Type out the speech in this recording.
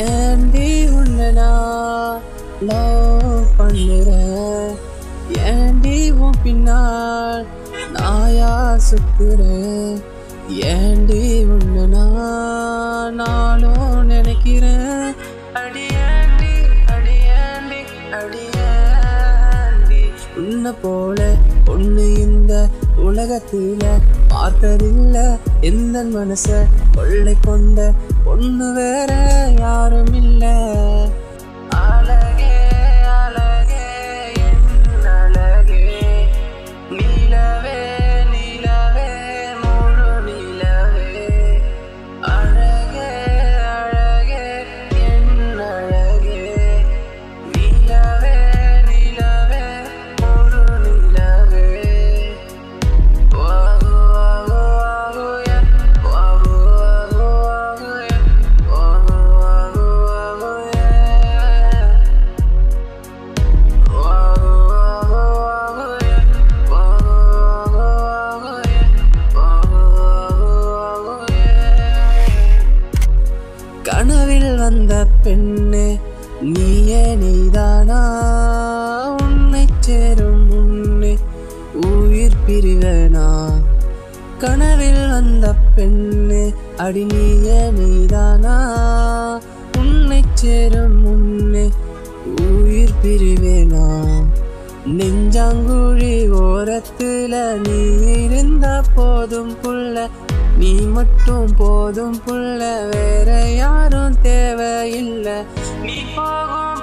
ஏண்டி உன்னை நான் லவ் பண்ணுறேன், ஏண்டி உன் பின்னால் நாயா சுத்துறேன், ஏண்டி உன்னை நானும் நினைக்கிறேன். அடியாண்டி அடியாண்டி அடியாண்டி உன்னை போல பொண்ணு இந்த உலகத்தில பார்த்ததில்ல. எந்த மனச கொள்ளை கொண்ட பொண்ணு வேற யாரும் இல்ல. அழகே அழகே என் அழகே, நீலவே நீலவே முழு நீலவே, அழகே அழகே என் அழகே, நீலவே நீலவே முழு நீலவே. கனவில் வந்த பெண்ணே நீயே நீதானா, உன்னை சேரும் முன்னே உயிர் பிரிவேனா. கனவில் வந்த பெண்ணே அடி நீயே நீதானா, உன்னை சேரும் முன்னே உயிர் பிரிவேனா. நெஞ்சாங்குழி ஓரத்துல நீ இருந்த போதும் புள்ள, நீ மட்டும் போதும் புள்ள, வேற யாரும் தேவையில்லை. நீ போகும்